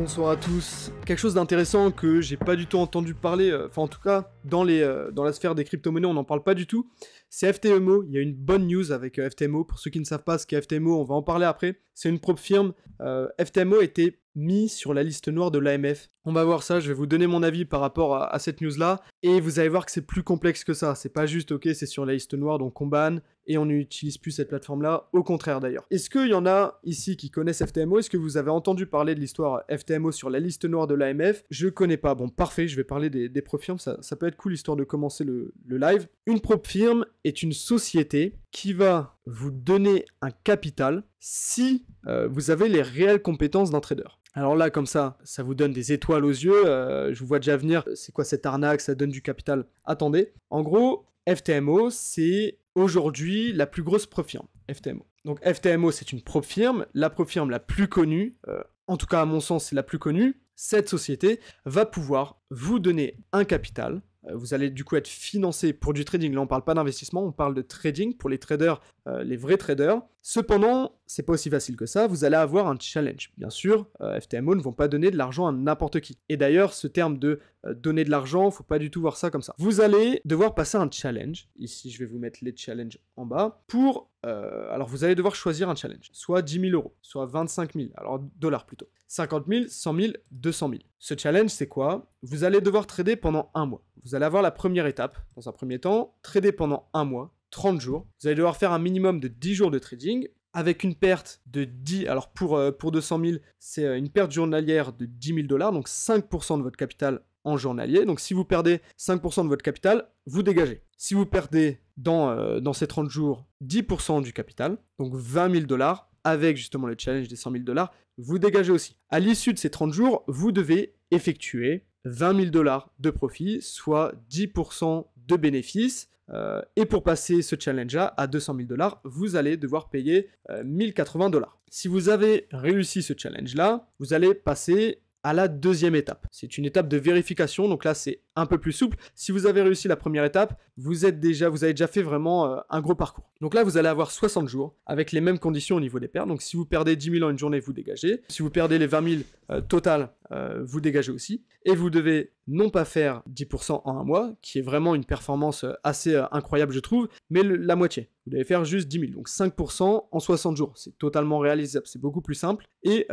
Bonsoir à tous. Quelque chose d'intéressant que j'ai pas du tout entendu parler, enfin en tout cas dans la sphère des crypto-monnaies on n'en parle pas du tout, c'est FTMO. Il y a une bonne news avec FTMO. Pour ceux qui ne savent pas ce qu'est FTMO, on va en parler après. C'est une prop firme. FTMO a été mis sur la liste noire de l'AMF. On va voir ça, je vais vous donner mon avis par rapport à cette news-là, et vous allez voir que c'est plus complexe que ça. C'est pas juste, ok, c'est sur la liste noire, donc on banne, et on n'utilise plus cette plateforme-là, au contraire d'ailleurs. Est-ce qu'il y en a ici qui connaissent FTMO? Est-ce que vous avez entendu parler de l'histoire FTMO sur la liste noire de l'AMF? Je connais pas. Bon, parfait, je vais parler des prop firmes, ça peut être cool, histoire de commencer le live. Une prop firme est une société qui va vous donner un capital si vous avez les réelles compétences d'un trader. Alors là, comme ça vous donne des étoiles aux yeux, je vous vois déjà venir, c'est quoi cette arnaque, ça donne du capital. Attendez, en gros, FTMO, c'est aujourd'hui la plus grosse prop firme, FTMO. Donc FTMO, c'est une prop firme, la prop firme la plus connue, en tout cas à mon sens, c'est la plus connue. Cette société va pouvoir vous donner un capital. Vous allez du coup être financé pour du trading. Là, on ne parle pas d'investissement, on parle de trading pour les traders, les vrais traders. Cependant, c'est pas aussi facile que ça. Vous allez avoir un challenge. Bien sûr, FTMO ne vont pas donner de l'argent à n'importe qui. Et d'ailleurs, ce terme de donner de l'argent, faut pas du tout voir ça comme ça. Vous allez devoir passer un challenge. Ici, je vais vous mettre les challenges en bas. Alors, vous allez devoir choisir un challenge. Soit 10 000 €, soit 25 000, alors dollars plutôt. 50 000, 100 000, 200 000. Ce challenge, c'est quoi? Vous allez devoir trader pendant un mois. Vous allez avoir la première étape, dans un premier temps, trader pendant un mois, 30 jours. Vous allez devoir faire un minimum de 10 jours de trading, avec une perte de 10... Alors pour 200 000, c'est une perte journalière de 10 000 $, donc 5% de votre capital en journalier. Donc si vous perdez 5% de votre capital, vous dégagez. Si vous perdez dans ces 30 jours 10% du capital, donc 20 000 $, avec justement le challenge des 100 000 $, vous dégagez aussi. À l'issue de ces 30 jours, vous devez effectuer 20 000 $ de profit, soit 10% de bénéfices. Et pour passer ce challenge-là à 200 000 $, vous allez devoir payer 1080 $. Si vous avez réussi ce challenge-là, vous allez passer à la deuxième étape. C'est une étape de vérification, donc là c'est un peu plus souple. Si vous avez réussi la première étape, vous avez déjà fait vraiment un gros parcours. Donc là vous allez avoir 60 jours avec les mêmes conditions au niveau des pertes. Donc si vous perdez 10 000 en une journée, vous dégagez. Si vous perdez les 20 000 total, vous dégagez aussi. Et vous devez non pas faire 10% en un mois, qui est vraiment une performance assez incroyable je trouve, mais la moitié. Vous devez faire juste 10 000, donc 5% en 60 jours. C'est totalement réalisable, c'est beaucoup plus simple. Et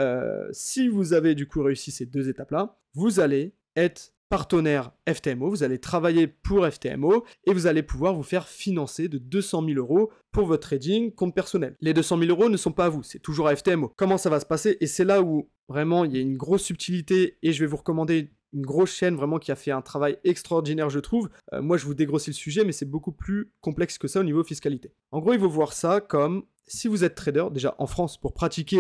si vous avez du coup réussi ces deux étapes-là, vous allez être partenaire FTMO, vous allez travailler pour FTMO et vous allez pouvoir vous faire financer de 200 000 € pour votre trading compte personnel. Les 200 000 € ne sont pas à vous, c'est toujours à FTMO. Comment ça va se passer? Et c'est là où vraiment il y a une grosse subtilité et je vais vous recommander une grosse chaîne vraiment qui a fait un travail extraordinaire je trouve. Moi je vous dégrossis le sujet mais c'est beaucoup plus complexe que ça au niveau fiscalité. En gros il faut voir ça comme si vous êtes trader, déjà en France, pour pratiquer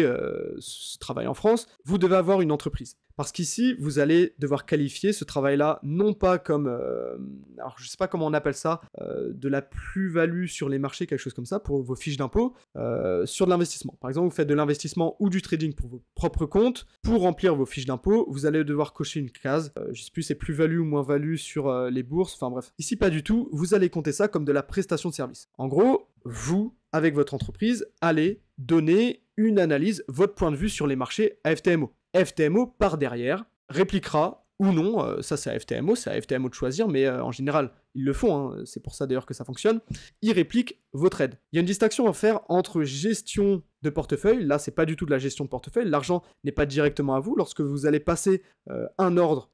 ce travail en France, vous devez avoir une entreprise. Parce qu'ici, vous allez devoir qualifier ce travail-là, non pas comme, alors je sais pas comment on appelle ça, de la plus-value sur les marchés, quelque chose comme ça, pour vos fiches d'impôt, sur de l'investissement. Par exemple, vous faites de l'investissement ou du trading pour vos propres comptes. Pour remplir vos fiches d'impôt, vous allez devoir cocher une case, je sais plus, c'est plus-value ou moins-value sur les bourses, enfin bref. Ici, pas du tout, vous allez compter ça comme de la prestation de service. En gros, vous, avec votre entreprise, allez donner une analyse, votre point de vue sur les marchés à FTMO. FTMO, par derrière, répliquera ou non, ça c'est à FTMO de choisir, mais en général, ils le font, hein, c'est pour ça d'ailleurs que ça fonctionne, ils répliquent vos trades. Il y a une distinction à faire entre gestion de portefeuille, là c'est pas du tout de la gestion de portefeuille, l'argent n'est pas directement à vous, lorsque vous allez passer un ordre,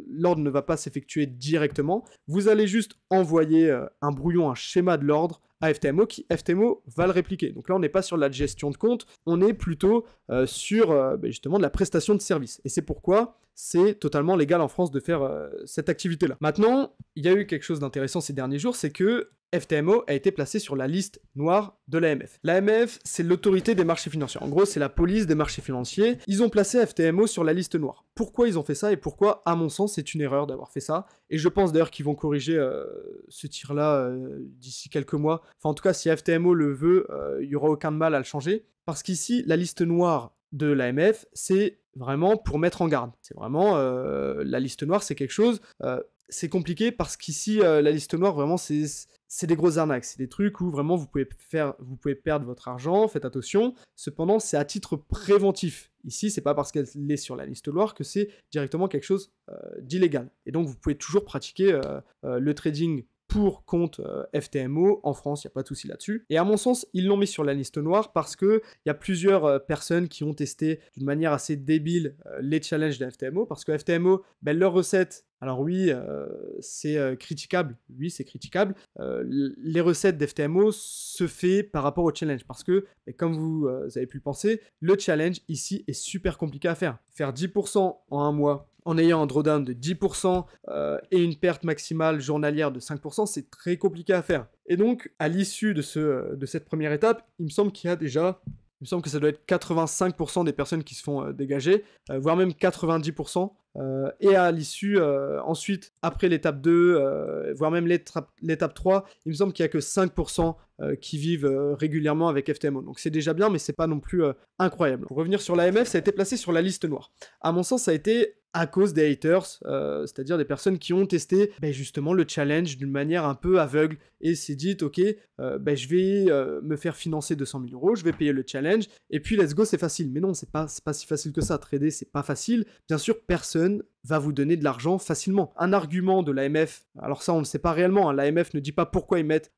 l'ordre ne va pas s'effectuer directement, vous allez juste envoyer un brouillon, un schéma de l'ordre à FTMO, qui FTMO va le répliquer. Donc là, on n'est pas sur la gestion de compte, on est plutôt sur justement de la prestation de service. Et c'est pourquoi c'est totalement légal en France de faire cette activité-là. Maintenant, il y a eu quelque chose d'intéressant ces derniers jours, c'est que FTMO a été placé sur la liste noire de l'AMF. L'AMF, c'est l'autorité des marchés financiers. En gros, c'est la police des marchés financiers. Ils ont placé FTMO sur la liste noire. Pourquoi ils ont fait ça et pourquoi, à mon sens, c'est une erreur d'avoir fait ça? Et je pense d'ailleurs qu'ils vont corriger ce tir-là d'ici quelques mois. Enfin, en tout cas, si FTMO le veut, il n'y aura aucun mal à le changer. Parce qu'ici, la liste noire de l'AMF, c'est vraiment pour mettre en garde. C'est vraiment, la liste noire, c'est quelque chose... c'est compliqué parce qu'ici, la liste noire, vraiment, c'est des grosses arnaques, c'est des trucs où vraiment vous pouvez perdre votre argent, faites attention. Cependant, c'est à titre préventif. Ici, c'est pas parce qu'elle est sur la liste noire que c'est directement quelque chose d'illégal. Et donc, vous pouvez toujours pratiquer le trading pour compte FTMO. En France, il n'y a pas de souci là-dessus. Et à mon sens, ils l'ont mis sur la liste noire parce qu'il y a plusieurs personnes qui ont testé d'une manière assez débile les challenges de FTMO. Parce que FTMO, ben, leur recette, alors oui, c'est critiquable. Oui, c'est critiquable. Les recettes d'FTMO se fait par rapport au challenge. Parce que, ben, comme vous avez pu le penser, le challenge ici est super compliqué à faire. Faire 10% en un mois, en ayant un drawdown de 10% et une perte maximale journalière de 5%, c'est très compliqué à faire. Et donc, à l'issue de cette première étape, il me semble qu'il que ça doit être 85% des personnes qui se font dégager, voire même 90%. Et à l'issue, ensuite, après l'étape 2, voire même l'étape 3, il me semble qu'il n'y a que 5% qui vivent régulièrement avec FTMO. Donc c'est déjà bien, mais c'est pas non plus incroyable. Pour revenir sur l'AMF, ça a été placé sur la liste noire. À mon sens, ça a été à cause des haters, c'est-à-dire des personnes qui ont testé justement le challenge d'une manière un peu aveugle et s'est dit ok, je vais me faire financer 200 000 euros, je vais payer le challenge et puis let's go, c'est facile. Mais non, c'est pas si facile que ça. Trader, c'est pas facile. Bien sûr, personne va vous donner de l'argent facilement. Un argument de l'AMF, alors ça on ne sait pas réellement, hein, l'AMF ne dit pas pourquoi ils mettent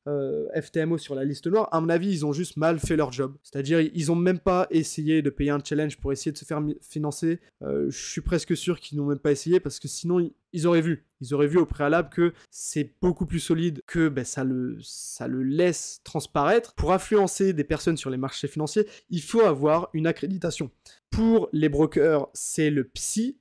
FTMO sur la liste noire, à mon avis ils ont juste mal fait leur job, c'est-à-dire ils ont même pas essayé de payer un challenge pour essayer de se faire financer, je suis presque sûr qu'ils n'ont même pas essayé parce que sinon ils auraient vu au préalable que c'est beaucoup plus solide, que ça le laisse transparaître. Pour influencer des personnes sur les marchés financiers, il faut avoir une accréditation. Pour les brokers, c'est le PSI,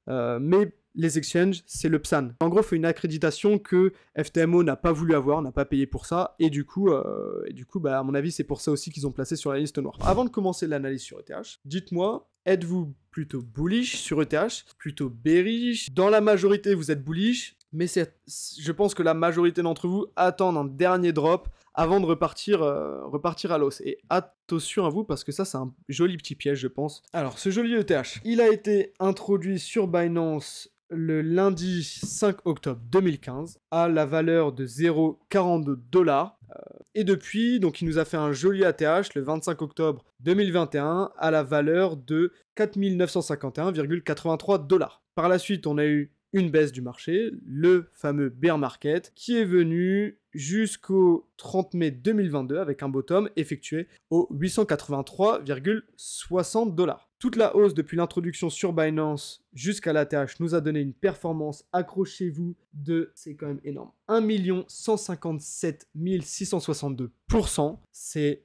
mais les exchanges, c'est le PSAN. En gros, il faut une accréditation que FTMO n'a pas voulu avoir, n'a pas payé pour ça, et du coup, à mon avis, c'est pour ça aussi qu'ils ont placé sur la liste noire. Avant de commencer l'analyse sur ETH, dites-moi, êtes-vous plutôt bullish sur ETH, plutôt bearish? Dans la majorité, vous êtes bullish, mais je pense que la majorité d'entre vous attendent un dernier drop avant de repartir à l'os. Et attention à vous, parce que ça, c'est un joli petit piège, je pense. Alors, ce joli ETH, il a été introduit sur Binance le lundi 5 octobre 2015 à la valeur de 0,42$. Et depuis, donc il nous a fait un joli ATH le 25 octobre 2021 à la valeur de 4 951,83$. Par la suite, on a eu une baisse du marché, le fameux bear market, qui est venu jusqu'au 30 mai 2022 avec un bottom effectué au 883,60$. Toute la hausse depuis l'introduction sur Binance jusqu'à l'ATH nous a donné une performance, accrochez-vous, c'est quand même énorme, 1 157 662%. C'est...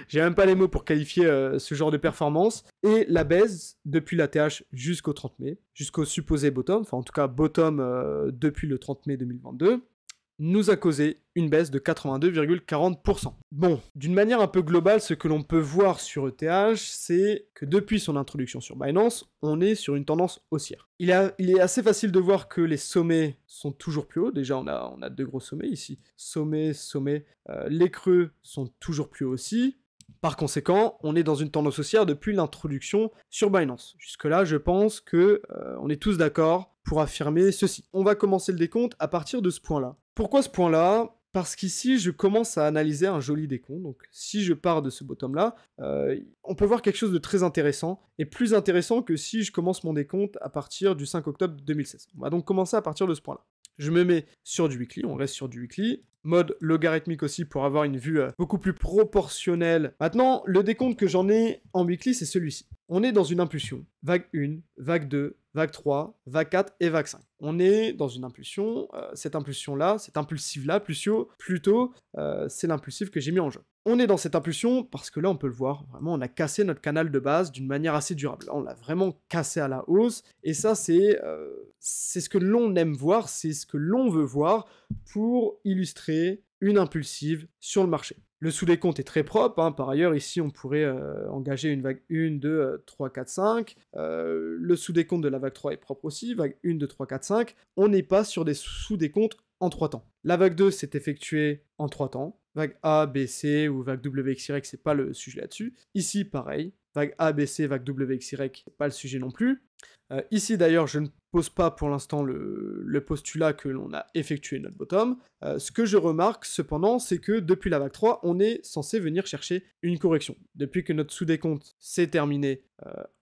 J'ai même pas les mots pour qualifier ce genre de performance. Et la baisse depuis l'ATH jusqu'au 30 mai, jusqu'au supposé bottom, enfin en tout cas bottom depuis le 30 mai 2022, nous a causé une baisse de 82,40%. Bon, d'une manière un peu globale, ce que l'on peut voir sur ETH, c'est que depuis son introduction sur Binance, on est sur une tendance haussière. Il est assez facile de voir que les sommets sont toujours plus hauts. Déjà, on a deux gros sommets ici. Sommet. Les creux sont toujours plus hauts aussi. Par conséquent, on est dans une tendance haussière depuis l'introduction sur Binance. Jusque-là, je pense que on est tous d'accord pour affirmer ceci. On va commencer le décompte à partir de ce point-là. Pourquoi ce point-là ? Parce qu'ici, je commence à analyser un joli décompte. Donc, si je pars de ce bottom-là, on peut voir quelque chose de très intéressant, et plus intéressant que si je commence mon décompte à partir du 5 octobre 2016. On va donc commencer à partir de ce point-là. Je me mets sur du weekly, on reste sur du weekly. Mode logarithmique aussi pour avoir une vue beaucoup plus proportionnelle. Maintenant, le décompte que j'en ai en weekly, c'est celui-ci. On est dans une impulsion. Vague 1, vague 2, vague 3, vague 4 et vague 5. On est dans une impulsion. Cette impulsion-là, cette impulsive-là, plutôt, c'est l'impulsif que j'ai mis en jeu. On est dans cette impulsion parce que là, on peut le voir, vraiment, on a cassé notre canal de base d'une manière assez durable. Là, on l'a vraiment cassé à la hausse. Et ça, c'est ce que l'on aime voir, c'est ce que l'on veut voir pour illustrer une impulsive sur le marché. Le sous-décompte est très propre, hein. Par ailleurs, ici, on pourrait engager une vague 1, 2, 3, 4, 5. Le sous-décompte de la vague 3 est propre aussi, vague 1, 2, 3, 4, 5. On n'est pas sur des sous-décomptes en 3 temps. La vague 2 s'est effectuée en 3 temps. Vague A, B, C ou vague W, X, Y, c'est pas le sujet là-dessus. Ici, pareil. Vague A, B, C, vague W, X, Y, c'est pas le sujet non plus. Ici, d'ailleurs, je ne pose pas pour l'instant le postulat que l'on a effectué notre bottom. Ce que je remarque cependant, c'est que depuis la vague 3, on est censé venir chercher une correction. Depuis que notre sous-décompte s'est terminé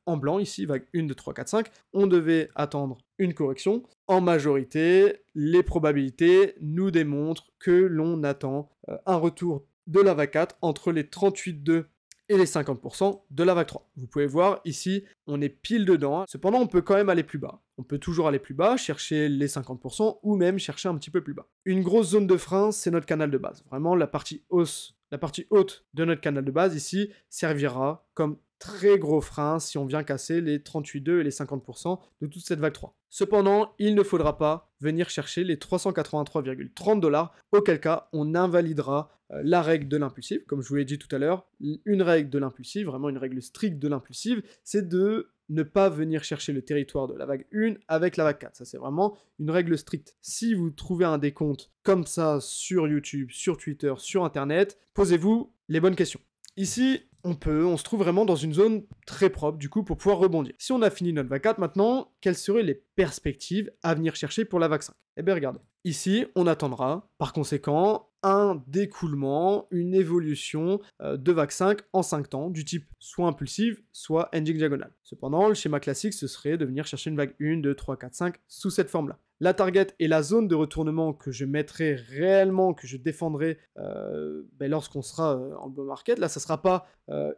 en blanc, ici, vague 1, 2, 3, 4, 5, on devait attendre une correction. En majorité, les probabilités nous démontrent que l'on attend un retour de la vague 4 entre les 38,2 et les 50% de la vague 3. Vous pouvez voir ici, on est pile dedans. Cependant, on peut quand même aller plus bas. On peut toujours aller plus bas, chercher les 50% ou même chercher un petit peu plus bas. Une grosse zone de frein, c'est notre canal de base. Vraiment, la partie haute de notre canal de base ici servira comme très gros frein si on vient casser les 38,2 et les 50% de toute cette vague 3. Cependant, il ne faudra pas venir chercher les 383,30$, auquel cas on invalidera la règle de l'impulsive. Comme je vous l'ai dit tout à l'heure, une règle de l'impulsive, vraiment une règle stricte de l'impulsive, c'est de ne pas venir chercher le territoire de la vague 1 avec la vague 4. Ça, c'est vraiment une règle stricte. Si vous trouvez un décompte comme ça sur YouTube, sur Twitter, sur Internet, posez-vous les bonnes questions. Ici, on se trouve vraiment dans une zone très propre, du coup, pour pouvoir rebondir. Si on a fini notre vague 4, maintenant, quelles seraient les perspectives à venir chercher pour la vague 5 ? Eh bien, regardez. Ici, on attendra, par conséquent, un découlement, une évolution de vague 5 en 5 temps, du type soit impulsive, soit ending diagonale. Cependant, le schéma classique, ce serait de venir chercher une vague 1, 2, 3, 4, 5 sous cette forme-là. La target et la zone de retournement que je mettrai réellement, que je défendrai lorsqu'on sera en bull market, là, ça ne sera pas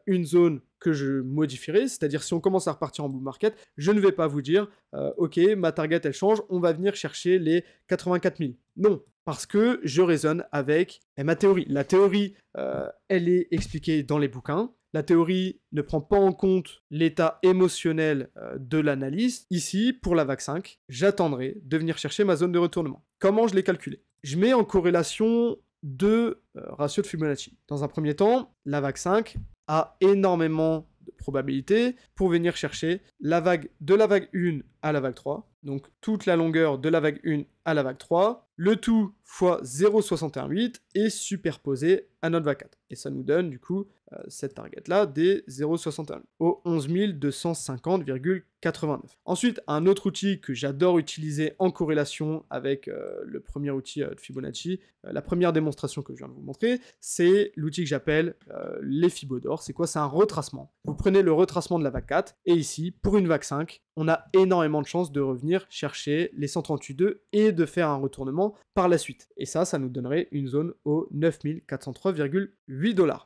une zone que je modifierai, c'est-à-dire si on commence à repartir en bull market, je ne vais pas vous dire ok, ma target elle change, on va venir chercher les 84 000. Non, parce que je raisonne avec ma théorie. La théorie, elle est expliquée dans les bouquins. La théorie ne prend pas en compte l'état émotionnel de l'analyste. Ici, pour la vague 5, j'attendrai de venir chercher ma zone de retournement. Comment je l'ai calculé ? Je mets en corrélation deux ratios de Fibonacci. Dans un premier temps, la vague 5 a énormément de probabilités pour venir chercher la vague de la vague 1 à la vague 3. Donc toute la longueur de la vague 1 à la vague 3, le tout fois 0,618 est superposé à notre vague 4. Et ça nous donne du coup cette target-là des 0,61 au 11 250,89. Ensuite, un autre outil que j'adore utiliser en corrélation avec le premier outil de Fibonacci, la première démonstration que je viens de vous montrer, c'est l'outil que j'appelle les Fibodors. C'est quoi ? C'est un retracement. Vous prenez le retracement de la vague 4, et ici, pour une vague 5, on a énormément de chances de revenir chercher les 138,2 et de faire un retournement par la suite. Et ça nous donnerait une zone au 9403,8$.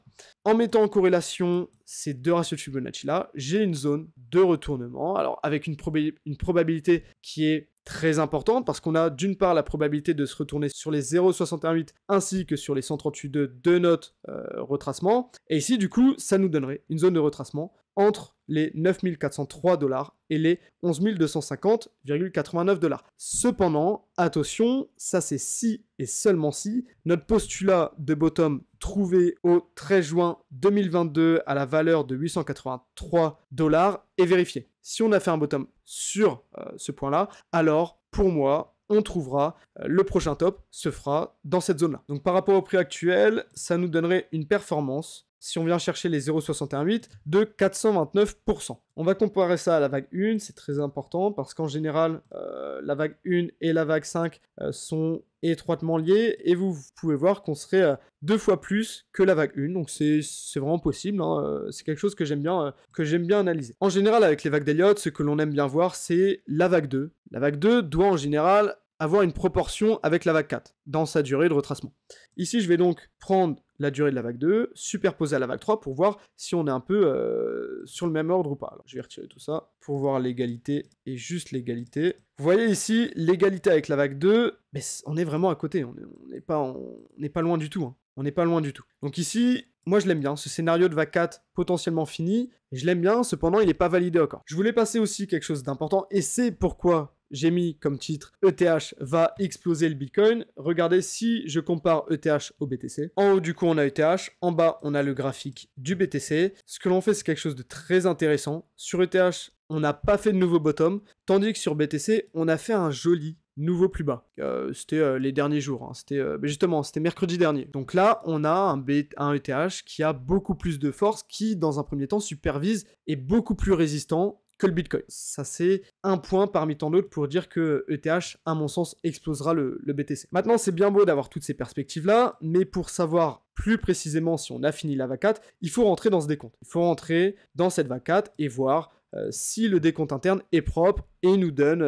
En mettant en corrélation ces deux ratios de Fibonacci-là, j'ai une zone de retournement, alors avec une probabilité qui est très importante, parce qu'on a d'une part la probabilité de se retourner sur les 0,618 ainsi que sur les 138,2 de notre retracement, et ici du coup ça nous donnerait une zone de retracement entre les 9403$ et les 11 250,89$. Cependant, attention, ça c'est si et seulement si notre postulat de bottom trouvé au 13 juin 2022 à la valeur de 883$ est vérifié. Si on a fait un bottom sur ce point-là, alors pour moi, on trouvera le prochain top se fera dans cette zone-là. Donc par rapport au prix actuel, ça nous donnerait une performance, si on vient chercher les 0,618, de 429%. On va comparer ça à la vague 1, c'est très important parce qu'en général, la vague 1 et la vague 5 sont étroitement liées et vous pouvez voir qu'on serait 2 fois plus que la vague 1, donc c'est vraiment possible, hein, c'est quelque chose que j'aime bien analyser. En général, avec les vagues d'Elliott, ce que l'on aime bien voir, c'est la vague 2. La vague 2 doit en général avoir une proportion avec la vague 4 dans sa durée de retracement. Ici, je vais donc prendre la durée de la vague 2, superposée à la vague 3 pour voir si on est un peu sur le même ordre ou pas. Alors, je vais retirer tout ça pour voir l'égalité et juste l'égalité. Vous voyez ici, l'égalité avec la vague 2, mais on est vraiment à côté, on n'est pas loin du tout. Hein. On n'est pas loin du tout. Donc ici, moi je l'aime bien, ce scénario de vague 4 potentiellement fini, je l'aime bien, cependant il n'est pas validé encore. Je voulais passer aussi quelque chose d'important, et c'est pourquoi j'ai mis comme titre ETH va exploser le Bitcoin. Regardez si je compare ETH au BTC. En haut du coup on a ETH, en bas on a le graphique du BTC. Ce que l'on fait c'est quelque chose de très intéressant. Sur ETH on n'a pas fait de nouveau bottom, tandis que sur BTC on a fait un joli nouveau plus bas. C'était les derniers jours, hein. C'était mercredi dernier. Donc là, on a un ETH qui a beaucoup plus de force, qui dans un premier temps supervise, est beaucoup plus résistant que le Bitcoin. Ça, c'est un point parmi tant d'autres pour dire que ETH, à mon sens, explosera le BTC. Maintenant, c'est bien beau d'avoir toutes ces perspectives-là, mais pour savoir plus précisément si on a fini la VAC4, il faut rentrer dans ce décompte. Il faut rentrer dans cette VAC4 et voir si le décompte interne est propre et nous donne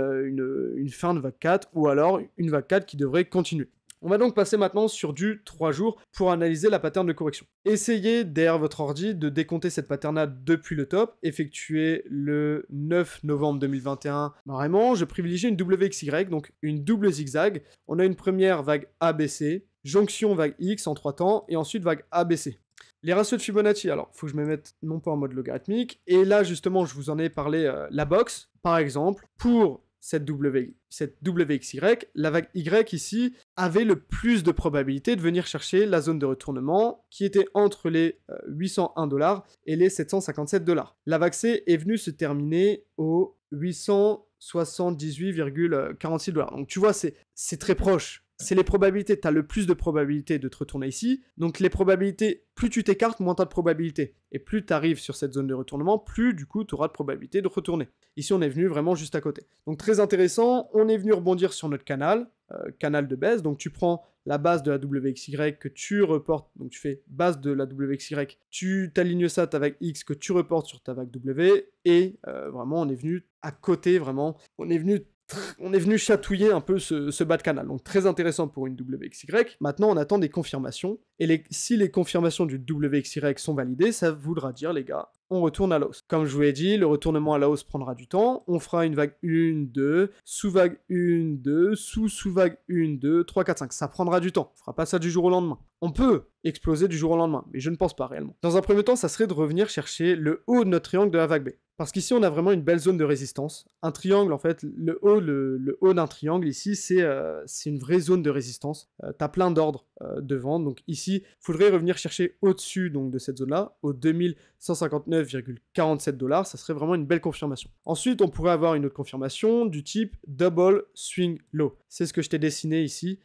une fin de VAC4 ou alors une VAC4 qui devrait continuer. On va donc passer maintenant sur du 3 jours pour analyser la pattern de correction. Essayez derrière votre ordi de décompter cette pattern-là depuis le top, effectué le 9 novembre 2021. Vraiment, je privilégie une WXY, donc une double zigzag. On a une première vague ABC, jonction vague X en 3 temps, et ensuite vague ABC. Les ratios de Fibonacci, alors, il faut que je me mette non pas en mode logarithmique, et là, justement, je vous en ai parlé, la box, par exemple, pour cette WXY, la vague Y ici avait le plus de probabilité de venir chercher la zone de retournement qui était entre les 801 $ et les 757 $. La vague C est venue se terminer au 878,46 $. Donc tu vois, c'est très proche. C'est les probabilités, tu as le plus de probabilités de te retourner ici. Donc les probabilités, plus tu t'écartes, moins tu as de probabilités. Et plus tu arrives sur cette zone de retournement, plus du coup tu auras de probabilité de retourner. Ici on est venu vraiment juste à côté. Donc très intéressant, on est venu rebondir sur notre canal, canal de baisse. Donc tu prends la base de la WXY que tu reportes, donc tu fais base de la WXY, tu t'alignes ça à ta vague X que tu reportes sur ta vague W, et vraiment on est venu à côté, vraiment, on est venu chatouiller un peu ce bas de canal. Donc très intéressant pour une WXY. Maintenant, on attend des confirmations. Et si les confirmations du WXY sont validées, ça voudra dire, les gars, on retourne à la hausse. Comme je vous l'ai dit, le retournement à la hausse prendra du temps. On fera une vague 1, 2, sous-vague 1, 2, sous-vague 1, 2, 3, 4, 5. Ça prendra du temps. On fera pas ça du jour au lendemain. On peut exploser du jour au lendemain, mais je ne pense pas réellement. Dans un premier temps, ça serait de revenir chercher le haut de notre triangle de la vague B. Parce qu'ici, on a vraiment une belle zone de résistance. Un triangle, en fait, le haut d'un triangle, ici, c'est une vraie zone de résistance. Tu as plein d'ordres de vente. Donc ici, il faudrait revenir chercher au-dessus donc, de cette zone-là, au 2159,47 $. Ça serait vraiment une belle confirmation. Ensuite, on pourrait avoir une autre confirmation du type Double Swing Low. C'est ce que je t'ai dessiné ici.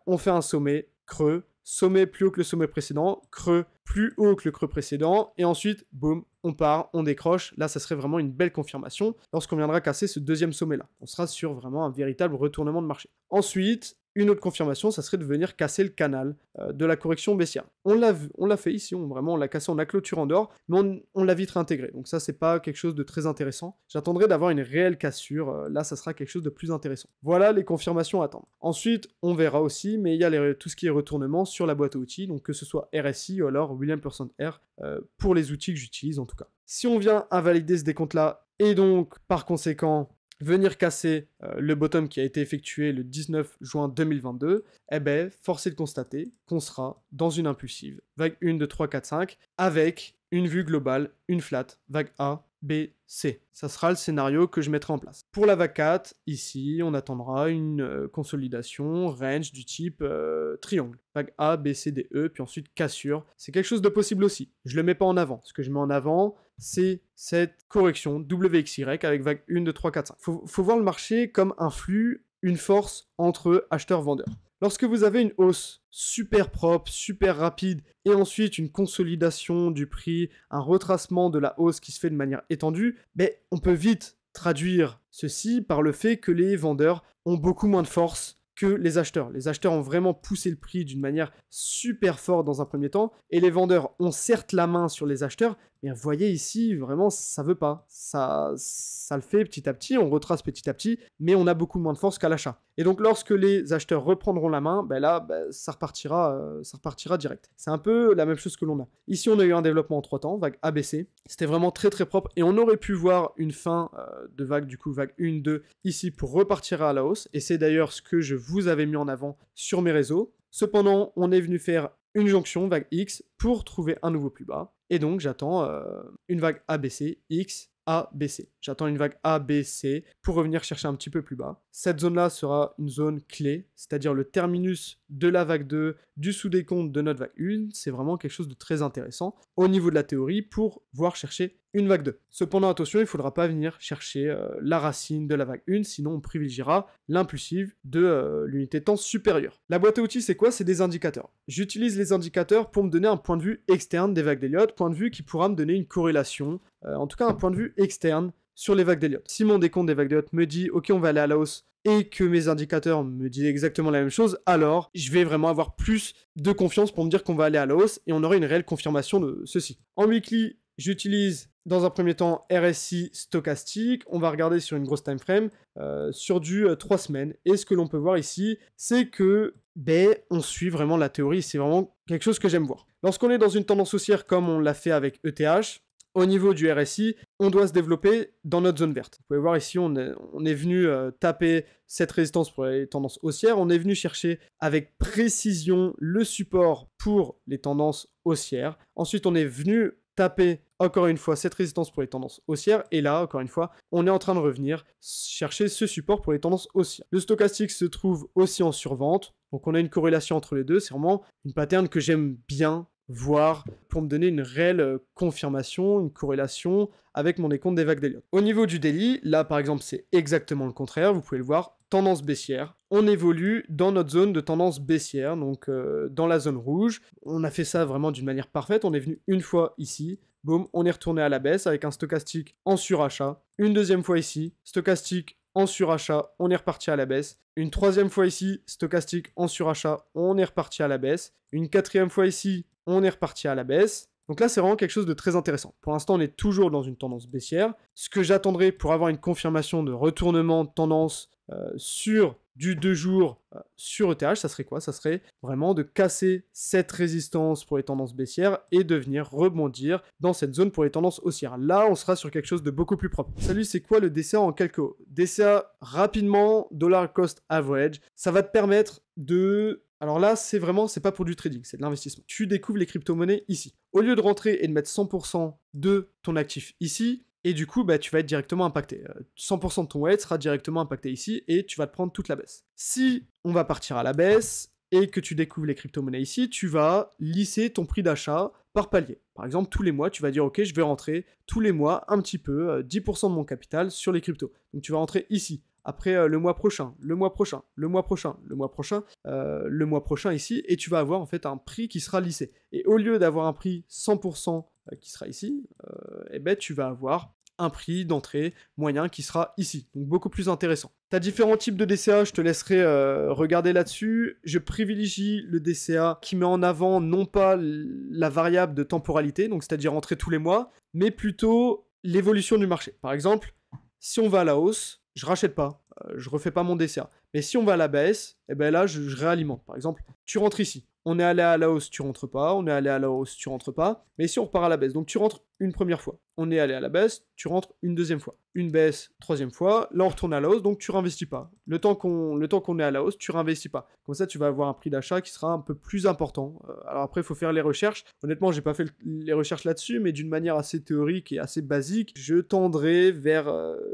On fait un sommet, creux, sommet plus haut que le sommet précédent, creux plus haut que le creux précédent, et ensuite, boum, on part, on décroche. Là, ça serait vraiment une belle confirmation lorsqu'on viendra casser ce deuxième sommet-là. On sera sur vraiment un véritable retournement de marché. Ensuite, une autre confirmation, ça serait de venir casser le canal de la correction baissière. On l'a fait ici, on l'a cassé, on l'a clôturé en dehors, mais on l'a vite réintégré. Donc ça, c'est pas quelque chose de très intéressant. J'attendrai d'avoir une réelle cassure. Là, ça sera quelque chose de plus intéressant. Voilà les confirmations à attendre. Ensuite, on verra aussi, mais il y a tout ce qui est retournement sur la boîte à outils, donc que ce soit RSI ou alors Williams R pour les outils que j'utilise en tout cas. Si on vient invalider ce décompte-là, et donc par conséquent venir casser le bottom qui a été effectué le 19 juin 2022, eh ben, force est de constater qu'on sera dans une impulsive, vague 1, 2, 3, 4, 5, avec une vue globale, une flat, vague A, B, C. Ça sera le scénario que je mettrai en place. Pour la vague 4, ici, on attendra une consolidation, range du type triangle. Vague A, B, C, D, E, puis ensuite cassure. C'est quelque chose de possible aussi. Je le mets pas en avant. Ce que je mets en avant, c'est cette correction WXY avec vague 1, 2, 3, 4, 5. Faut voir le marché comme un flux, une force entre acheteurs-vendeurs. Lorsque vous avez une hausse super propre, super rapide, et ensuite une consolidation du prix, un retracement de la hausse qui se fait de manière étendue, on peut vite traduire ceci par le fait que les vendeurs ont beaucoup moins de force que les acheteurs. Les acheteurs ont vraiment poussé le prix d'une manière super forte dans un premier temps, et les vendeurs ont certes la main sur les acheteurs, mais vous voyez ici, vraiment, ça veut pas. Ça le fait petit à petit, on retrace petit à petit, mais on a beaucoup moins de force qu'à l'achat. Et donc, lorsque les acheteurs reprendront la main, ça repartira direct. C'est un peu la même chose que l'on a. Ici, on a eu un développement en 3 temps, vague ABC. C'était vraiment très très propre, et on aurait pu voir une fin de vague, du coup, vague 1, 2, ici, pour repartir à la hausse, et c'est d'ailleurs ce que je vous avais mis en avant sur mes réseaux. Cependant, on est venu faire une jonction, vague X, pour trouver un nouveau plus bas. Et donc, j'attends une vague ABC, X, ABC. J'attends une vague ABC pour revenir chercher un petit peu plus bas. Cette zone-là sera une zone clé, c'est-à-dire le terminus de la vague 2, du sous-décompte de notre vague 1. C'est vraiment quelque chose de très intéressant au niveau de la théorie pour voir chercher une vague 2. Cependant, attention, il ne faudra pas venir chercher la racine de la vague 1, sinon on privilégiera l'impulsive de l'unité de temps supérieure. La boîte à outils, c'est quoi? C'est des indicateurs. J'utilise les indicateurs pour me donner un point de vue externe des vagues d'Elliott, point de vue qui pourra me donner une corrélation, en tout cas un point de vue externe sur les vagues d'Elliott. Si mon décompte des vagues d'Elliott me dit ok on va aller à la hausse et que mes indicateurs me disent exactement la même chose, alors je vais vraiment avoir plus de confiance pour me dire qu'on va aller à la hausse et on aura une réelle confirmation de ceci. En weekly, j'utilise dans un premier temps RSI stochastique. On va regarder sur une grosse time frame sur du 3 semaines. Et ce que l'on peut voir ici, c'est que on suit vraiment la théorie. C'est vraiment quelque chose que j'aime voir. Lorsqu'on est dans une tendance haussière comme on l'a fait avec ETH, au niveau du RSI, on doit se développer dans notre zone verte. Vous pouvez voir ici, on est venu taper cette résistance pour les tendances haussières. On est venu chercher avec précision le support pour les tendances haussières. Ensuite, on est venu taper encore une fois cette résistance pour les tendances haussières. Et là, encore une fois, on est en train de revenir chercher ce support pour les tendances haussières. Le stochastique se trouve aussi en survente. Donc on a une corrélation entre les deux. C'est vraiment une pattern que j'aime bien voir pour me donner une réelle confirmation, une corrélation avec mon décompte des vagues d'Elliott. Au niveau du daily, là par exemple c'est exactement le contraire, vous pouvez le voir, tendance baissière. On évolue dans notre zone de tendance baissière, donc dans la zone rouge. On a fait ça vraiment d'une manière parfaite, on est venu une fois ici, boum, on est retourné à la baisse avec un stochastique en surachat. Une deuxième fois ici, stochastique en surachat, on est reparti à la baisse. Une troisième fois ici, stochastique en surachat, on est reparti à la baisse. Une quatrième fois ici, on est reparti à la baisse. Donc là, c'est vraiment quelque chose de très intéressant. Pour l'instant, on est toujours dans une tendance baissière. Ce que j'attendrai pour avoir une confirmation de retournement de tendance sur du 2 jours sur ETH, ça serait quoi? Ça serait vraiment de casser cette résistance pour les tendances baissières et de venir rebondir dans cette zone pour les tendances haussières. Là, on sera sur quelque chose de beaucoup plus propre. Salut, c'est quoi le DCA en quelques mots? DCA rapidement, dollar cost average. Ça va te permettre de... Alors là, c'est pas pour du trading, c'est de l'investissement. Tu découvres les crypto-monnaies ici. Au lieu de rentrer et de mettre 100% de ton actif ici, et du coup, tu vas être directement impacté. 100% de ton weight sera directement impacté ici, et tu vas te prendre toute la baisse. Si on va partir à la baisse, et que tu découvres les crypto-monnaies ici, tu vas lisser ton prix d'achat par palier. Par exemple, tous les mois, tu vas dire, ok, je vais rentrer tous les mois un petit peu, 10% de mon capital sur les cryptos. Donc tu vas rentrer ici. Après le mois prochain, le mois prochain, le mois prochain, le mois prochain, le mois prochain ici, et tu vas avoir en fait un prix qui sera lissé. Et au lieu d'avoir un prix 100% qui sera ici, tu vas avoir un prix d'entrée moyen qui sera ici. Donc beaucoup plus intéressant. Tu as différents types de DCA, je te laisserai regarder là-dessus. Je privilégie le DCA qui met en avant non pas la variable de temporalité, donc c'est-à-dire rentrer tous les mois, mais plutôt l'évolution du marché. Par exemple, si on va à la hausse, je rachète pas, je refais pas mon DCA. Mais si on va à la baisse, là, je réalimente. Par exemple, tu rentres ici. On est allé à la hausse, tu rentres pas. On est allé à la hausse, tu rentres pas. Mais si on repart à la baisse, donc tu rentres une première fois. On est allé à la baisse, tu rentres une deuxième fois. Une baisse, troisième fois. Là, on retourne à la hausse, donc tu réinvestis pas. Le temps qu'on est à la hausse, tu réinvestis pas. Comme ça, tu vas avoir un prix d'achat qui sera un peu plus important. Alors après, il faut faire les recherches. Honnêtement, j'ai pas fait les recherches là-dessus, mais d'une manière assez théorique et assez basique, je tendrai vers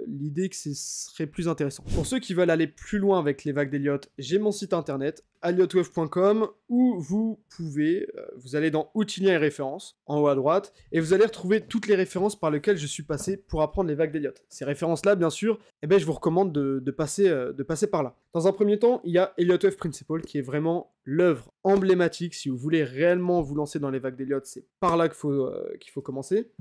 l'idée que ce serait plus intéressant. Pour ceux qui veulent aller plus loin avec les vagues d'Elliott, j'ai mon site internet elliottwave.com où vous pouvez, vous allez dans outils liens et références en haut à droite et vous allez retrouver toutes les références par lesquelles je suis passé pour apprendre les vagues d'Elliott. Ces références-là, bien sûr, je vous recommande de passer par là. Dans un premier temps, il y a Elliott Wave Principle qui est vraiment l'œuvre emblématique. Si vous voulez réellement vous lancer dans les vagues d'Elliott, c'est par là qu'il faut commencer.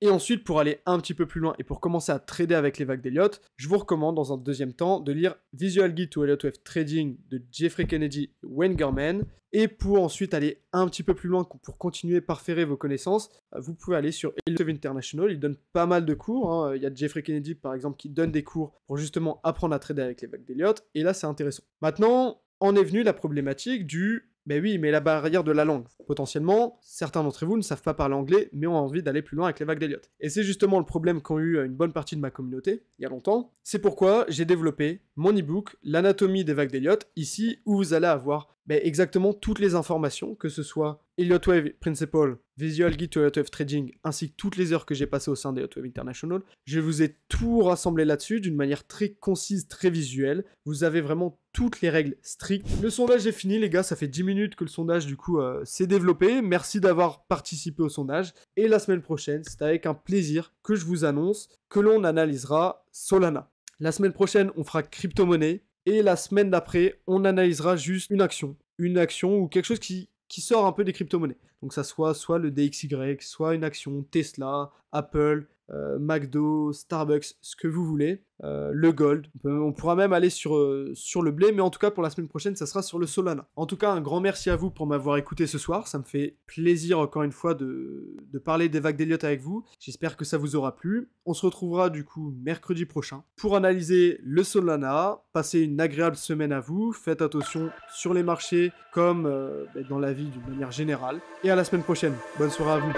Et ensuite, pour aller un petit peu plus loin et pour commencer à trader avec les vagues d'Elliott, je vous recommande dans un deuxième temps de lire Visual Guide to Elliott Wave Trading de Jeffrey Kennedy et Wayne Gorman. Et pour ensuite aller un petit peu plus loin, pour continuer à parfairer vos connaissances, vous pouvez aller sur Elliott Wave International. Il donne pas mal de cours. Il y a Jeffrey Kennedy, par exemple, qui donne des cours pour justement apprendre à trader avec les vagues d'Elliott. Et là, c'est intéressant. Maintenant, en est venue la problématique du... oui, mais la barrière de la langue. Potentiellement, certains d'entre vous ne savent pas parler anglais, mais ont envie d'aller plus loin avec les vagues d'Elliott. Et c'est justement le problème qu'ont eu une bonne partie de ma communauté, il y a longtemps. C'est pourquoi j'ai développé mon e-book, l'anatomie des vagues d'Elliott, ici, où vous allez avoir exactement toutes les informations, que ce soit Elliott Wave Principle, Visual Guide to Elliott Wave Trading, ainsi que toutes les heures que j'ai passées au sein d'Elliott Wave International. Je vous ai tout rassemblé là-dessus d'une manière très concise, très visuelle. Vous avez vraiment toutes les règles strictes. Le sondage est fini, les gars, ça fait 10 minutes que le sondage, du coup, s'est développé. Merci d'avoir participé au sondage. Et la semaine prochaine, c'est avec un plaisir que je vous annonce que l'on analysera Solana. La semaine prochaine, on fera crypto-monnaie. Et la semaine d'après, on analysera juste une action ou quelque chose qui sort un peu des crypto-monnaies. Donc ça soit le DXY, soit une action Tesla, Apple, McDo, Starbucks, ce que vous voulez. Le gold. On pourra même aller sur le blé, mais en tout cas pour la semaine prochaine, ça sera sur le Solana. En tout cas, un grand merci à vous pour m'avoir écouté ce soir. Ça me fait plaisir encore une fois de parler des vagues d'Elliott avec vous. J'espère que ça vous aura plu. On se retrouvera du coup mercredi prochain pour analyser le Solana. Passez une agréable semaine à vous. Faites attention sur les marchés comme dans la vie d'une manière générale. Et à la semaine prochaine. Bonne soirée à vous.